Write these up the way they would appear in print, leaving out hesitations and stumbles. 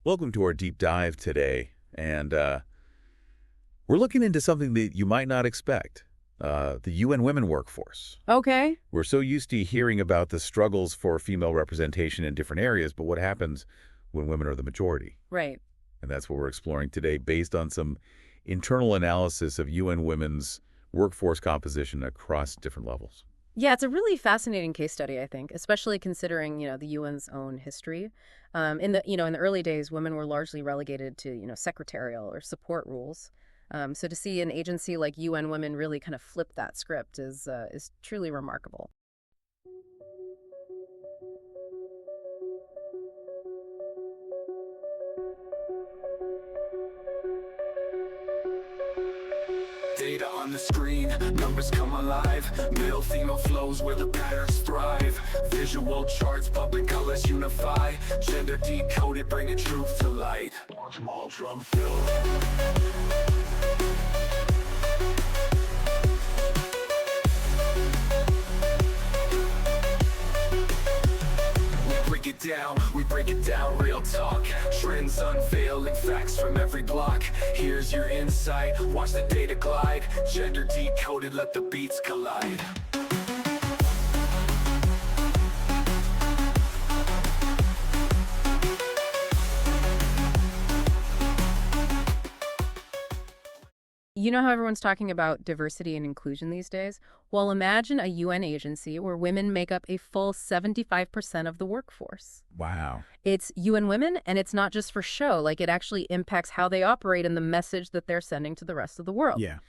Welcome to our deep dive today, and we're looking into something that you might not expect, the UN women workforce. Okay. We're so used to hearing about the struggles for female representation in different areas, but what happens when women are the majority? Right. And that's what we're exploring today based on some internal analysis of UN women's workforce composition across different levels. Yeah, it's a really fascinating case study, I think, especially considering, the UN's own history. In the early days, women were largely relegated to, secretarial or support roles. So to see an agency like UN Women really kind of flip that script is truly remarkable. Data on the screen, numbers come alive. Male, female flows where the patterns thrive. Visual charts, public colors unify. Gender decoded, bringing truth to light. Small drum fill. We break it down, real talk. Trends unveiling, facts from every block. Here's your insight, watch the data glide. Gender decoded, let the beats collide. You know how everyone's talking about diversity and inclusion these days? Well, imagine a UN agency where women make up a full 75% of the workforce. Wow. It's UN Women, and it's not just for show. It actually impacts how they operate and the message that they're sending to the rest of the world. Yeah.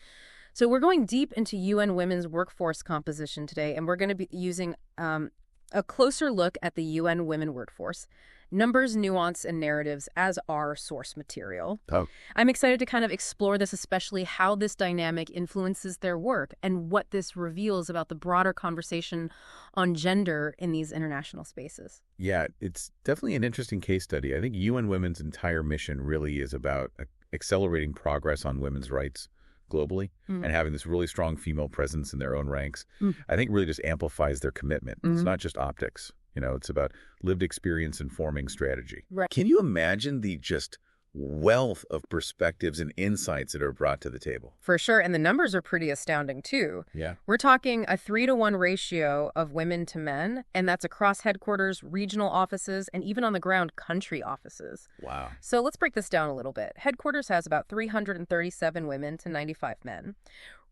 So we're going deep into UN Women's workforce composition today, and we're going to be using a closer look at the UN Women workforce. Numbers, nuance, and narratives as our source material. Oh. I'm excited to kind of explore this, especially how this dynamic influences their work and what this reveals about the broader conversation on gender in these international spaces. Yeah, it's definitely an interesting case study. I think UN Women's entire mission really is about accelerating progress on women's rights globally and having this really strong female presence in their own ranks. I think really just amplifies their commitment. It's not just optics. It's about lived experience informing strategy. Right. Can you imagine the just wealth of perspectives and insights that are brought to the table? For sure, and the numbers are pretty astounding too. Yeah. We're talking a 3-to-1 ratio of women to men, and that's across headquarters, regional offices, and even on the ground country offices. Wow. So let's break this down a little bit. Headquarters has about 337 women to 95 men.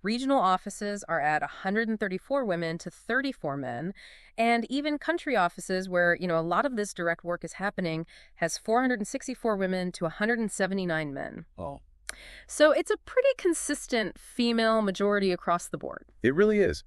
Regional offices are at 134 women to 34 men. And even country offices, where, a lot of this direct work is happening, has 464 women to 179 men. Oh. So it's a pretty consistent female majority across the board. It really is.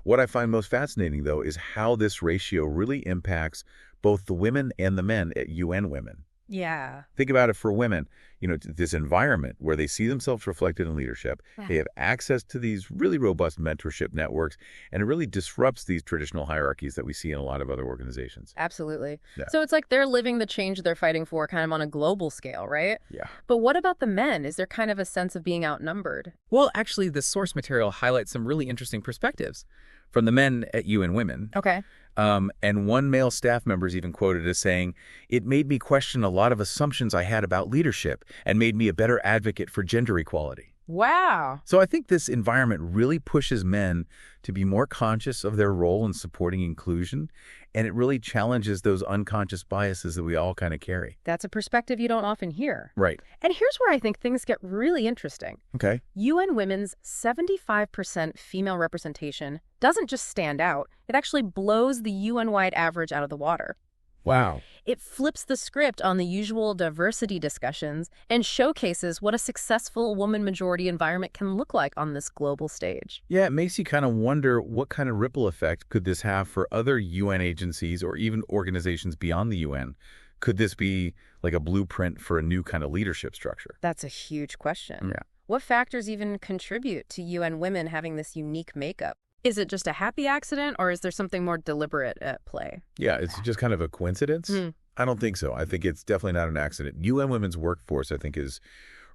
What I find most fascinating, though, is how this ratio really impacts both the women and the men at UN Women. Yeah. Think about it for women, this environment where they see themselves reflected in leadership. They have access to these really robust mentorship networks, and it really disrupts these traditional hierarchies that we see in a lot of other organizations. Absolutely. Yeah. So it's like they're living the change they're fighting for kind of on a global scale, right? Yeah. But what about the men? Is there kind of a sense of being outnumbered? Well, actually, the source material highlights some really interesting perspectives from the men at UN Women. Okay. And one male staff member is even quoted as saying, "It made me question a lot of assumptions I had about leadership and made me a better advocate for gender equality." Wow. So I think this environment really pushes men to be more conscious of their role in supporting inclusion, and it really challenges those unconscious biases that we all kind of carry. That's a perspective you don't often hear. Right. And here's where I think things get really interesting. Okay. UN Women's 75% female representation doesn't just stand out, it actually blows the UN-wide average out of the water. Wow. It flips the script on the usual diversity discussions and showcases what a successful woman majority environment can look like on this global stage. Yeah, it makes you kind of wonder what kind of ripple effect could this have for other UN agencies or even organizations beyond the UN? Could this be like a blueprint for a new kind of leadership structure? That's a huge question. Yeah. What factors even contribute to UN Women having this unique makeup? Is it just a happy accident, or is there something more deliberate at play? Yeah, it's just kind of a coincidence. I don't think so. I think it's definitely not an accident. UN Women's workforce, I think, is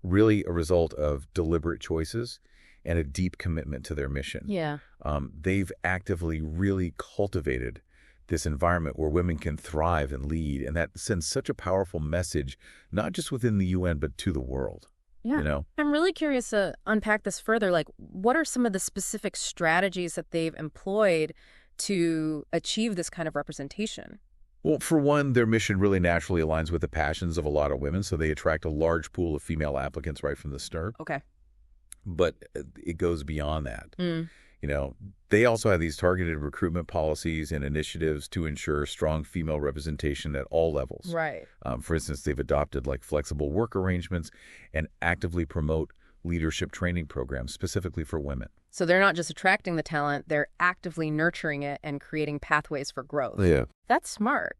really a result of deliberate choices and a deep commitment to their mission. Yeah. They've actively really cultivated this environment where women can thrive and lead. And that sends such a powerful message, not just within the UN, but to the world. Yeah. You know? I'm really curious to unpack this further. Like, what are some of the specific strategies that they've employed to achieve this kind of representation? Well, for one, their mission really naturally aligns with the passions of a lot of women, so they attract a large pool of female applicants right from the start. Okay. But it goes beyond that. You know, they also have these targeted recruitment policies and initiatives to ensure strong female representation at all levels. Right. For instance, they've adopted like flexible work arrangements and actively promote leadership training programs specifically for women. So they're not just attracting the talent, they're actively nurturing it and creating pathways for growth. Yeah. That's smart.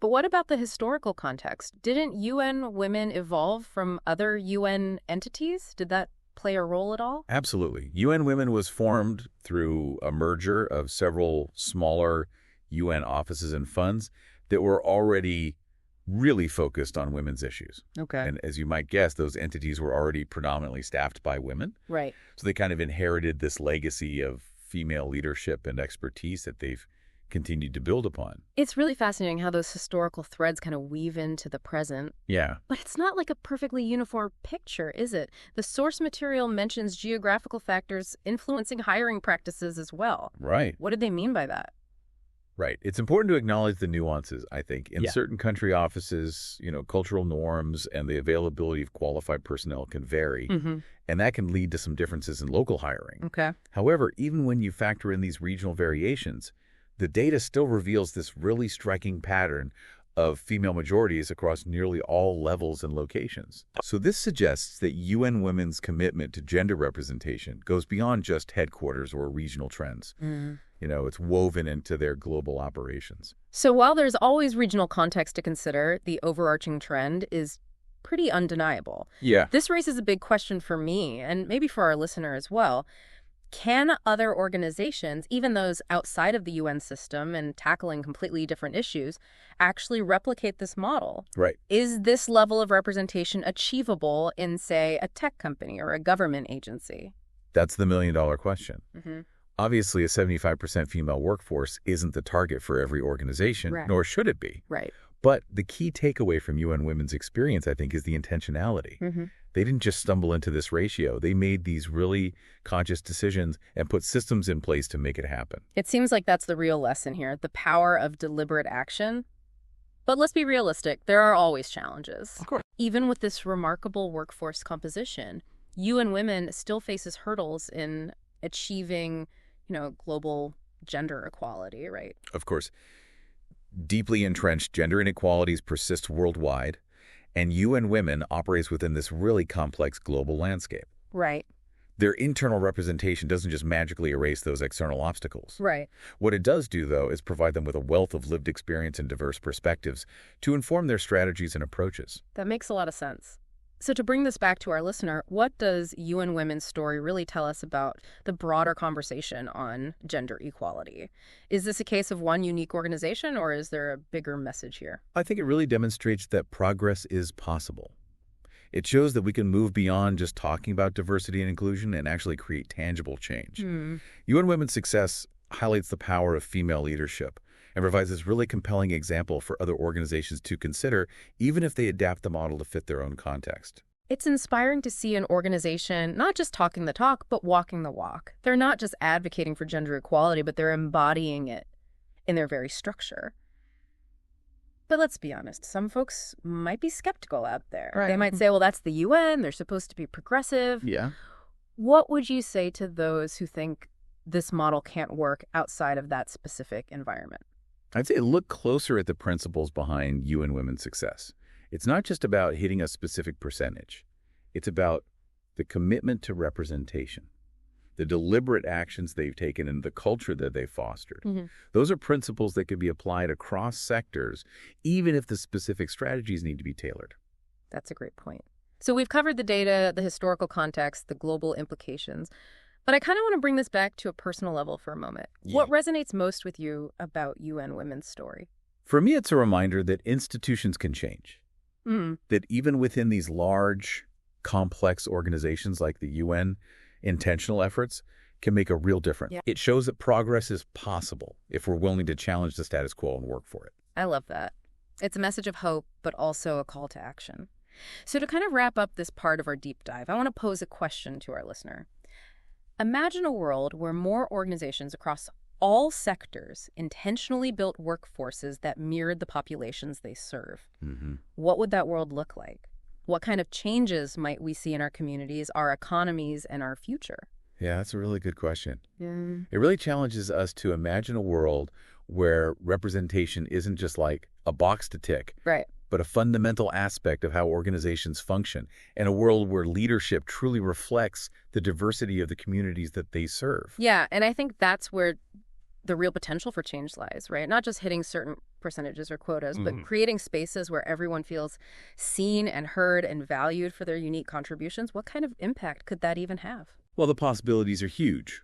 But what about the historical context? Didn't UN Women evolve from other UN entities? Did that play a role at all? Absolutely. UN Women was formed through a merger of several smaller UN offices and funds that were already really focused on women's issues. Okay. And as you might guess, those entities were already predominantly staffed by women. Right. So they kind of inherited this legacy of female leadership and expertise that they've continued to build upon. It's really fascinating how those historical threads kind of weave into the present. Yeah. But it's not like a perfectly uniform picture, is it? The source material mentions geographical factors influencing hiring practices as well. Right. What did they mean by that? Right. It's important to acknowledge the nuances, I think. In Yeah. certain country offices, you know, cultural norms and the availability of qualified personnel can vary, and that can lead to some differences in local hiring. Okay. However, even when you factor in these regional variations, the data still reveals this really striking pattern of female majorities across nearly all levels and locations. So this suggests that UN Women's commitment to gender representation goes beyond just headquarters or regional trends. You know, it's woven into their global operations. So while there's always regional context to consider, the overarching trend is pretty undeniable. Yeah. This raises a big question for me, and maybe for our listener as well. Can other organizations, even those outside of the UN system and tackling completely different issues, actually replicate this model? Right. Is this level of representation achievable in, say, a tech company or a government agency? That's the million-dollar question. Obviously, a 75% female workforce isn't the target for every organization, Right. nor should it be. Right. But the key takeaway from UN Women's experience, I think, is the intentionality. They didn't just stumble into this ratio. They made these really conscious decisions and put systems in place to make it happen. It seems like that's the real lesson here, the power of deliberate action. But let's be realistic, there are always challenges. Of course. Even with this remarkable workforce composition, UN Women still faces hurdles in achieving, global gender equality, right? Of course. Deeply entrenched gender inequalities persist worldwide, and UN Women operates within this really complex global landscape. Right. Their internal representation doesn't just magically erase those external obstacles. Right. What it does do, though, is provide them with a wealth of lived experience and diverse perspectives to inform their strategies and approaches. That makes a lot of sense. So to bring this back to our listener, what does UN Women's story really tell us about the broader conversation on gender equality? Is this a case of one unique organization, or is there a bigger message here? I think it really demonstrates that progress is possible. It shows that we can move beyond just talking about diversity and inclusion and actually create tangible change. UN Women's success highlights the power of female leadership and provides this really compelling example for other organizations to consider, even if they adapt the model to fit their own context. It's inspiring to see an organization not just talking the talk, but walking the walk. They're not just advocating for gender equality, but they're embodying it in their very structure. But let's be honest, some folks might be skeptical out there. Right. They might say, well, that's the UN, they're supposed to be progressive. Yeah. What would you say to those who think this model can't work outside of that specific environment? I'd say look closer at the principles behind UN Women's success. It's not just about hitting a specific percentage. It's about the commitment to representation, the deliberate actions they've taken, and the culture that they've fostered. Those are principles that can be applied across sectors, even if the specific strategies need to be tailored. That's a great point. So we've covered the data, the historical context, the global implications. But I kind of want to bring this back to a personal level for a moment. Yeah. What resonates most with you about UN Women's story? For me, it's a reminder that institutions can change. That even within these large, complex organizations like the UN, intentional efforts can make a real difference. Yeah. It shows that progress is possible if we're willing to challenge the status quo and work for it. I love that. It's a message of hope, but also a call to action. So to kind of wrap up this part of our deep dive, I want to pose a question to our listener. Imagine a world where more organizations across all sectors intentionally built workforces that mirrored the populations they serve. What would that world look like? What kind of changes might we see in our communities, our economies, and our future? Yeah, that's a really good question. Yeah. It really challenges us to imagine a world where representation isn't just like a box to tick, Right. but a fundamental aspect of how organizations function, and a world where leadership truly reflects the diversity of the communities that they serve. Yeah, and I think that's where the real potential for change lies, right? Not just hitting certain percentages or quotas, but creating spaces where everyone feels seen and heard and valued for their unique contributions. What kind of impact could that even have? Well, the possibilities are huge.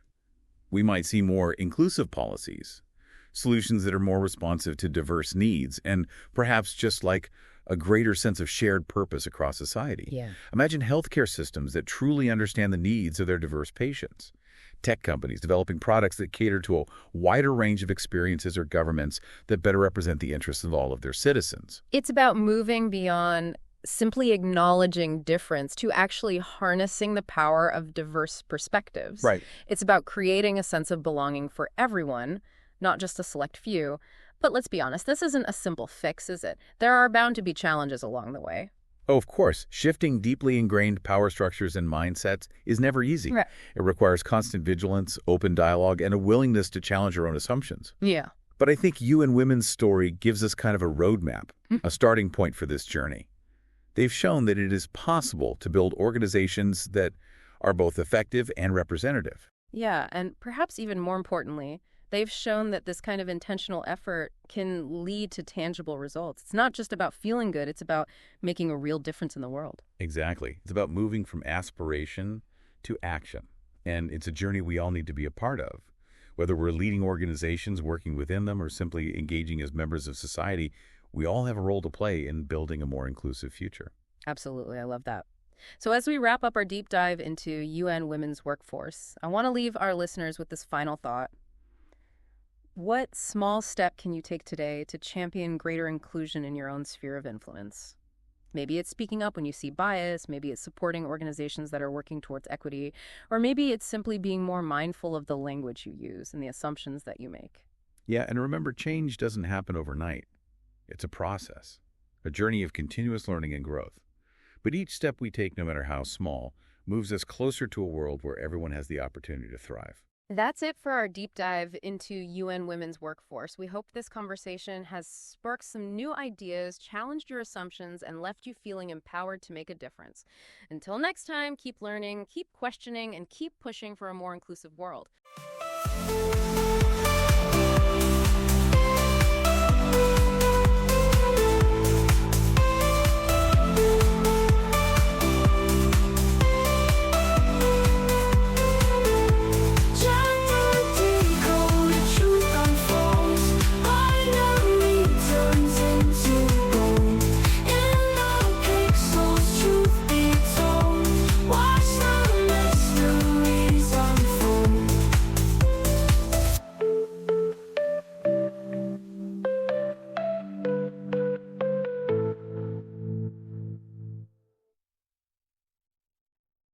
We might see more inclusive policies, solutions that are more responsive to diverse needs, and perhaps just like a greater sense of shared purpose across society. Yeah. Imagine healthcare systems that truly understand the needs of their diverse patients. Tech companies developing products that cater to a wider range of experiences, or governments that better represent the interests of all of their citizens. It's about moving beyond simply acknowledging difference to actually harnessing the power of diverse perspectives. Right. It's about creating a sense of belonging for everyone, not just a select few. But let's be honest, this isn't a simple fix, is it? There are bound to be challenges along the way. Oh, of course, shifting deeply ingrained power structures and mindsets is never easy. Right. It requires constant vigilance, open dialogue, and a willingness to challenge our own assumptions. Yeah. But I think You and Women's story gives us kind of a roadmap, a starting point for this journey. They've shown that it is possible to build organizations that are both effective and representative. Yeah, and perhaps even more importantly, they've shown that this kind of intentional effort can lead to tangible results. It's not just about feeling good, it's about making a real difference in the world. Exactly. It's about moving from aspiration to action. And it's a journey we all need to be a part of. Whether we're leading organizations, working within them, or simply engaging as members of society, we all have a role to play in building a more inclusive future. Absolutely, I love that. So as we wrap up our deep dive into UN Women's Workforce, I want to leave our listeners with this final thought. What small step can you take today to champion greater inclusion in your own sphere of influence? Maybe it's speaking up when you see bias, maybe it's supporting organizations that are working towards equity, or maybe it's simply being more mindful of the language you use and the assumptions that you make. Yeah, and remember, change doesn't happen overnight. It's a process, a journey of continuous learning and growth. But each step we take, no matter how small, moves us closer to a world where everyone has the opportunity to thrive. That's it for our deep dive into UN Women's Workforce. We hope this conversation has sparked some new ideas, challenged your assumptions, and left you feeling empowered to make a difference. Until next time, keep learning, keep questioning, and keep pushing for a more inclusive world.